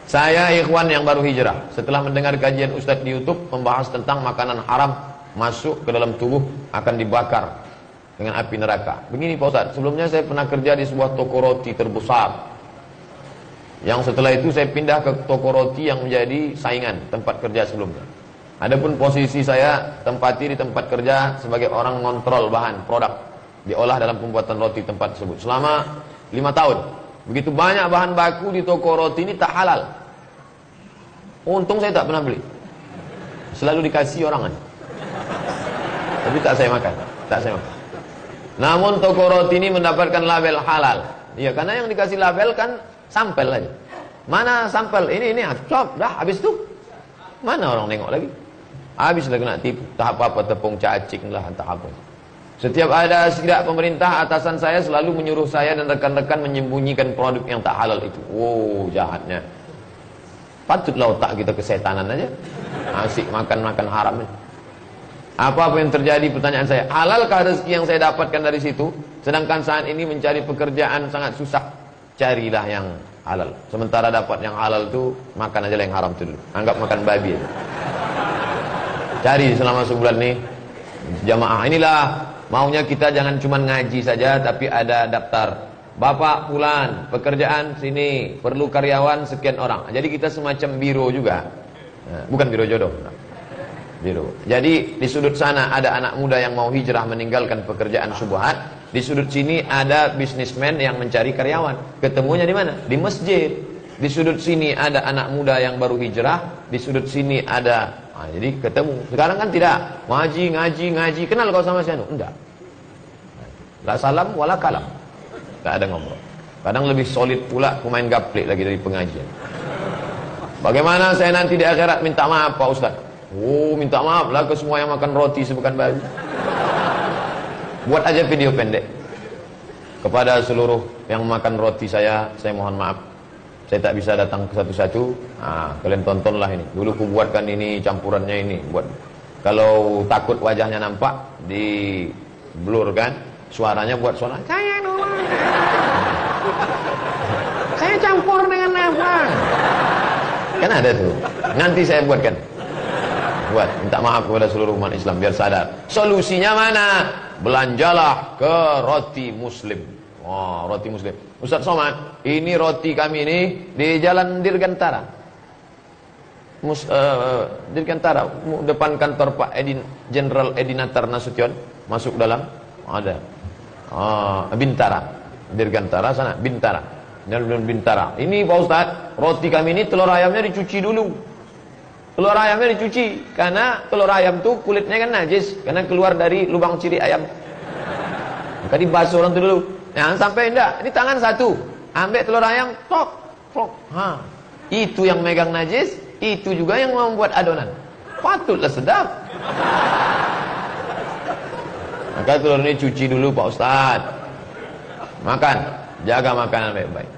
Saya ikhwan yang baru hijrah, setelah mendengar kajian Ustadz di YouTube membahas tentang makanan haram masuk ke dalam tubuh akan dibakar dengan api neraka. Begini Pak Ustadz, sebelumnya saya pernah kerja di sebuah toko roti terbesar, yang setelah itu saya pindah ke toko roti yang menjadi saingan tempat kerja sebelumnya. Adapun posisi saya tempati di tempat kerja sebagai orang ngontrol bahan produk diolah dalam pembuatan roti tempat tersebut selama 5 tahun. Begitu banyak bahan baku di toko roti ini tak halal. Untung saya tak pernah beli. Selalu dikasih orang aja. Tapi tak saya makan. Namun toko roti ini mendapatkan label halal. Iya, karena yang dikasih label kan sampel aja. Mana sampel? Ini stop, dah habis itu. Mana orang nengok lagi? Habis dah kena tipu. Tak apa-apa tepung cacing lah, tak apa. Setiap ada sidak pemerintah, atasan saya selalu menyuruh saya dan rekan-rekan menyembunyikan produk yang tak halal itu. Oh, jahatnya. Patutlah otak kita kesetanan aja. Asik makan haram. Apa yang terjadi? Pertanyaan saya, halalkah rezeki yang saya dapatkan dari situ? Sedangkan saat ini mencari pekerjaan sangat susah. Carilah yang halal. Sementara dapat yang halal itu, makan aja yang haram itu dulu. Anggap makan babi aja. Cari selama sebulan nih jamaah. Inilah maunya kita, jangan cuma ngaji saja, tapi ada daftar. Bapak Fulan, pekerjaan sini, perlu karyawan sekian orang. Jadi kita semacam biro juga. Bukan biro jodoh. Biro. Jadi di sudut sana ada anak muda yang mau hijrah meninggalkan pekerjaan syubhat. Di sudut sini ada bisnismen yang mencari karyawan. Ketemunya di mana? Di masjid. Di sudut sini ada anak muda yang baru hijrah. Di sudut sini ada. Jadi ketemu. Sekarang kan tidak. Ngaji. Kenal kau sama si Anu? Enggak. La salam wala kalam. Tak ada ngobrol. Kadang lebih solid pula pemain gaplek lagi dari pengajian. Bagaimana saya nanti di akhirat minta maaf Pak Ustaz? Oh, minta maaf lah ke semua yang makan roti sepekan baru. Buat aja video pendek. Kepada seluruh yang makan roti saya mohon maaf. Saya tak bisa datang ke satu-satu. Kalian tontonlah ini. Dulu ku buatkan ini, campurannya ini. Buat. Kalau takut wajahnya nampak, di blur kan. Suaranya buat suara. Saya campur dengan apa? Kan ada tuh. Nanti saya buatkan. Minta maaf kepada seluruh umat Islam biar sadar. Solusinya mana? Belanjalah ke roti Muslim. Roti Muslim. Ustaz Somad, ini roti kami ini di Jalan Dirgantara. Dirgantara, depan kantor Pak Jenderal Edinatar Nasution, masuk dalam ada. Bintara. Dirgantara sana, Bintara. Jalan Bintara. Ini Pak Ustaz, roti kami ini telur ayamnya dicuci dulu. Telur ayamnya dicuci karena telur ayam tuh kulitnya kan najis karena keluar dari lubang ciri ayam. Maka dibasuh orang itu dulu. Jangan sampai enggak, ini tangan satu. Ambil telur ayam, tok. Itu yang megang najis, itu juga yang membuat adonan. Patutlah sedap. Maka telur ini cuci dulu Pak Ustaz. Makan, jaga makanan baik-baik.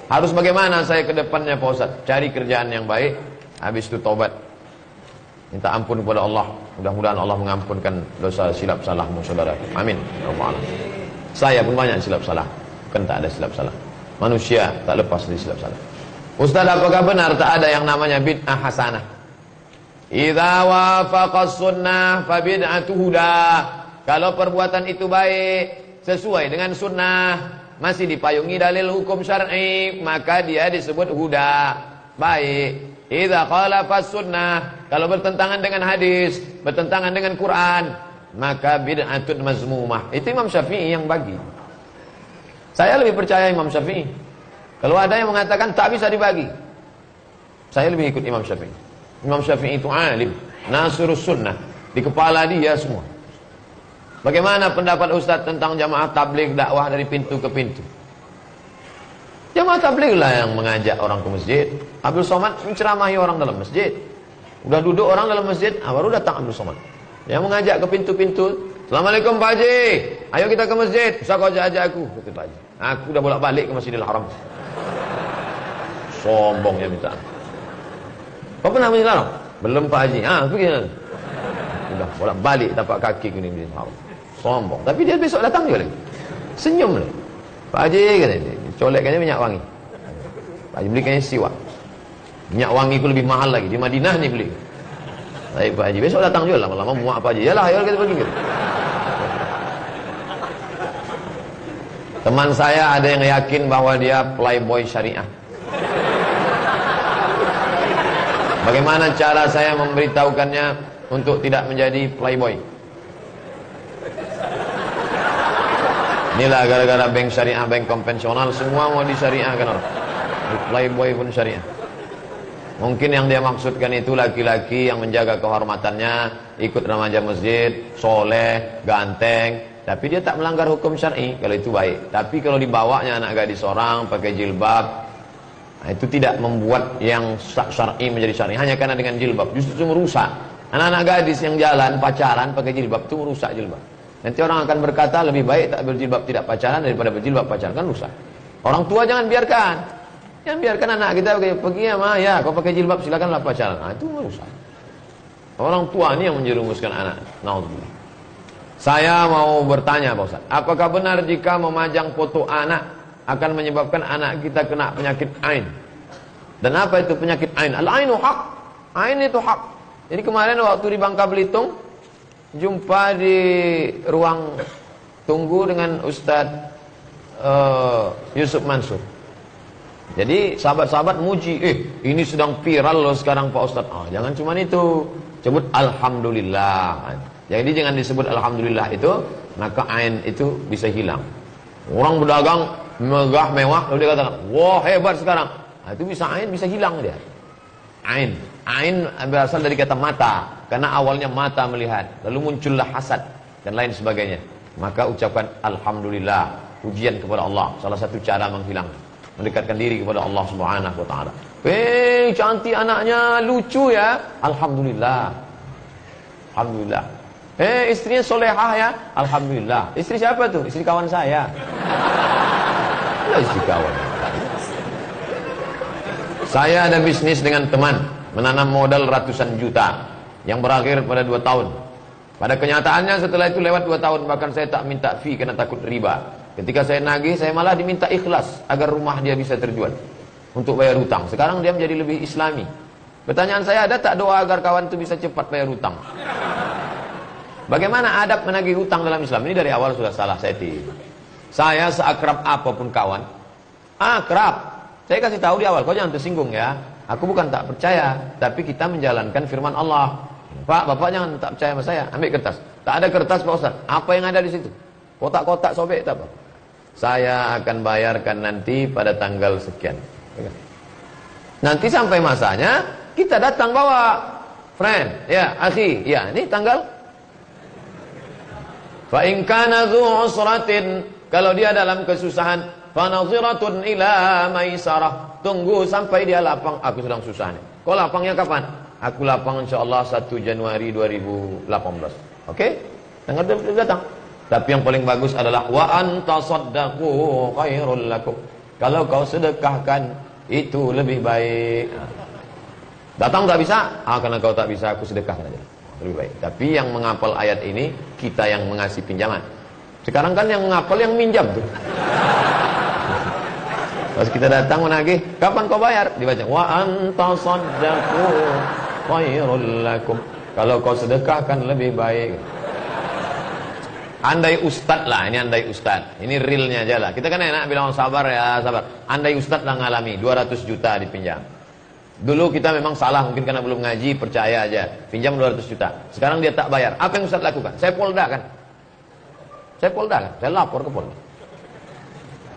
Harus bagaimana saya ke depannya Pak Ustaz? Cari kerjaan yang baik, habis itu tobat. Minta ampun kepada Allah. Mudah-mudahan Allah mengampunkan dosa silap salahmu saudara. Amin. Saya pun banyak silap salah. Kan tak ada silap salah. Manusia tak lepas dari silap salah. Ustaz, apakah benar tak ada yang namanya bid'ah hasanah? Idza wafaqas sunnah fa bid'atu huda. Kalau perbuatan itu baik, sesuai dengan sunnah, masih dipayungi dalil hukum syar'i, maka dia disebut huda, baik. Idza khalafas sunnah, kalau bertentangan dengan hadis, bertentangan dengan Quran, maka bid'atun mazmumah. Itu Imam Syafi'i yang bagi. Saya lebih percaya Imam Syafi'i. Kalau ada yang mengatakan tak bisa dibagi, saya lebih ikut Imam Syafi'i. Imam Syafi'i itu alim, nasirus sunnah, di kepala dia semua. Bagaimana pendapat Ustaz tentang jamaah tabligh dakwah dari pintu ke pintu? Jamaah tabligh lah yang mengajak orang ke masjid. Abdul Somad menceramahi orang dalam masjid. Udah duduk orang dalam masjid, baru datang Abdul Somad. Yang mengajak ke pintu-pintu. Assalamualaikum Pak Haji, ayo kita ke masjid. Usah kau ajak aku, kata Pak Haji. Aku udah bolak-balik ke Masjidil Haram. Sombongnya minta. Kau pernah Masjidil Haram? Belum Pak Haji. Pergi. Udah bolak-balik tapak kaki ke Masjidil Haram. Sombong. Tapi dia besok datang juga lagi. Senyum lagi. Pak Haji kata dia, colekkannya minyak wangi. Pak Haji belikannya siwak. Minyak wangi itu lebih mahal lagi. Di Madinah nih beli. Baik Pak Haji, besok datang juga lama-lama muak Pak Haji. Yalah, ayo kita pergi gitu. Teman saya ada yang yakin bahwa dia playboy syariah. Bagaimana cara saya memberitahukannya untuk tidak menjadi playboy? Inilah gara-gara bank syariah, bank konvensional semua mau disyariahkan orang. Playboy pun syariah. Mungkin yang dia maksudkan itu laki-laki yang menjaga kehormatannya, ikut remaja masjid, soleh, ganteng, tapi dia tak melanggar hukum syar'i. Kalau itu baik. Tapi kalau dibawanya anak gadis orang pakai jilbab, nah, itu tidak membuat yang syar'i menjadi syar'i hanya karena dengan jilbab, justru merusak. Anak-anak gadis yang jalan pacaran pakai jilbab itu merusak jilbab. Nanti orang akan berkata lebih baik tak berjilbab tidak pacaran daripada berjilbab pacaran, kan rusak. Orang tua jangan biarkan. Jangan biarkan anak kita pergi ya ma, ya kau pakai jilbab silakanlah pacaran. Nah, itu merusak. Orang tua ini yang menjerumuskan anak. Naudzubillah. Saya mau bertanya Pak Ustaz, apakah benar jika memajang foto anak akan menyebabkan anak kita kena penyakit ain? Dan apa itu penyakit ain? Al-ainu haq. Ain itu hak. Jadi kemarin waktu di Bangka Belitung jumpa di ruang tunggu dengan Ustadz Yusuf Mansur. Jadi sahabat-sahabat muji, ini sedang viral loh sekarang Pak Ustadz. Jangan cuma itu, sebut Alhamdulillah. Jadi jangan disebut Alhamdulillah itu, maka ain itu bisa hilang. Orang berdagang megah mewah, lalu dia katakan, wah hebat sekarang. Nah, itu bisa ain, bisa hilang dia. Ain berasal dari kata mata, karena awalnya mata melihat, lalu muncullah hasad dan lain sebagainya. Maka ucapkan Alhamdulillah, pujian kepada Allah, salah satu cara menghilang, mendekatkan diri kepada Allah Subhanahu wa taala. Cantik anaknya, lucu ya. Alhamdulillah. Alhamdulillah. Istrinya solehah ya. Alhamdulillah. Istri siapa tuh? Istri kawan saya. Ya, istri kawan. Saya ada bisnis dengan teman, menanam modal ratusan juta yang berakhir pada 2 tahun. Pada kenyataannya setelah itu lewat 2 tahun, bahkan saya tak minta fee karena takut riba. Ketika saya nagih, saya malah diminta ikhlas agar rumah dia bisa terjual untuk bayar hutang. Sekarang dia menjadi lebih islami. Pertanyaan saya, ada tak doa agar kawan itu bisa cepat bayar hutang? Bagaimana adab menagih hutang dalam Islam? Ini dari awal sudah salah setting. Saya seakrab apapun kawan, akrab. Saya kasih tahu di awal, kau jangan tersinggung ya. Aku bukan tak percaya, tapi kita menjalankan firman Allah. Pak, bapak jangan tak percaya sama saya. Ambil kertas. Tak ada kertas Pak Ustaz. Apa yang ada di situ? Kotak-kotak sobek tak apa. Saya akan bayarkan nanti pada tanggal sekian. Nanti sampai masanya kita datang bawa friend, ya, akhi, ya, ini tanggal. Fa in kana dzu usratin, kalau dia dalam kesusahan, fa nadhiratun ila maisarah, tunggu sampai dia lapang. Aku sedang susah nih. Kau lapangnya kapan? Aku lapang insyaallah 1 Januari 2018. Oke? Tanggal datang. Tapi yang paling bagus adalah wa antasaddaqu khairul lakum. Kalau kau sedekahkan itu lebih baik. Datang tak bisa? Karena kau tak bisa, aku sedekahkan aja. Lebih baik. Tapi yang menghafal ayat ini kita yang mengasih pinjaman. Sekarang kan yang menghafal yang minjam tuh. Pas kita datang menagih, kapan kau bayar? Dibaca wa antasaddaqu khairul lakum. Kalau kau sedekahkan lebih baik. Andai ustad lah, ini andai ustad. Ini realnya aja lah. Kita kan enak bilang sabar ya, sabar. Andai ustad lah ngalami 200 juta dipinjam. Dulu kita memang salah, mungkin karena belum ngaji, percaya aja. Pinjam 200 juta. Sekarang dia tak bayar. Apa yang ustad lakukan? Saya polda kan. Saya lapor ke polda.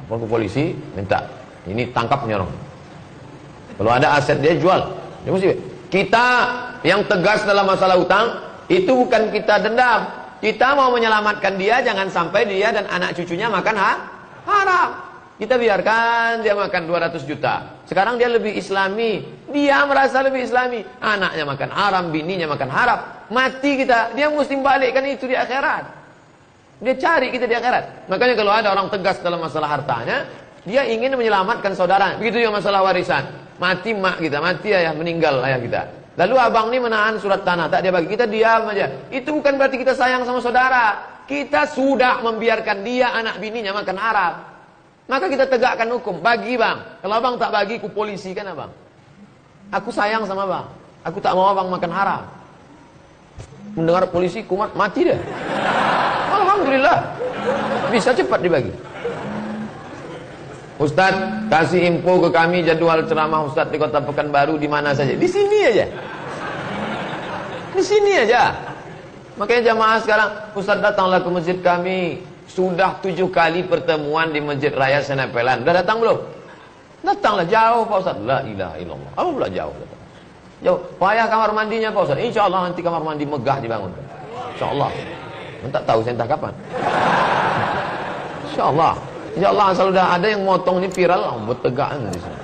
Lapor ke polisi, minta ini tangkap nyorong. Kalau ada aset dia jual. Dia mesti. Kita yang tegas dalam masalah utang itu bukan kita dendam. Kita mau menyelamatkan dia, jangan sampai dia dan anak cucunya makan haram. Kita biarkan dia makan 200 juta. Sekarang dia lebih islami. Dia merasa lebih islami. Anaknya makan haram, bininya makan haram. Mati kita. Dia mesti balikkan itu di akhirat. Dia cari kita di akhirat. Makanya kalau ada orang tegas dalam masalah hartanya, dia ingin menyelamatkan saudara. Begitu juga masalah warisan. Mati mak kita, mati ayah, meninggal ayah kita. Lalu abang ini menahan surat tanah, tak dia bagi, kita diam aja. Itu bukan berarti kita sayang sama saudara. Kita sudah membiarkan dia, anak bininya makan haram. Maka kita tegakkan hukum, bagi bang. Kalau abang tak bagi, ku polisi kan abang. Aku sayang sama abang. Aku tak mau abang makan haram. Mendengar polisi kumat, mati dia. Alhamdulillah. Bisa cepat dibagi. Ustaz, kasih info ke kami jadwal ceramah Ustaz di Kota Pekanbaru di mana saja. Di sini aja. Di sini aja. Makanya jamaah sekarang, Ustaz datanglah ke masjid kami. Sudah 7 kali pertemuan di Masjid Raya Senepelan. Sudah datang belum? Datanglah, jauh Pak Ustaz. La ilaha illallah. Apa pula jauh? Jauh. Payah kamar mandinya Pak Ustaz. Insya Allah nanti kamar mandi megah dibangun. Insya Allah. Tak tahu saya entah kapan. Insya Allah. Insya Allah asal sudah ada yang motong ini viral, buat tegaan di sini.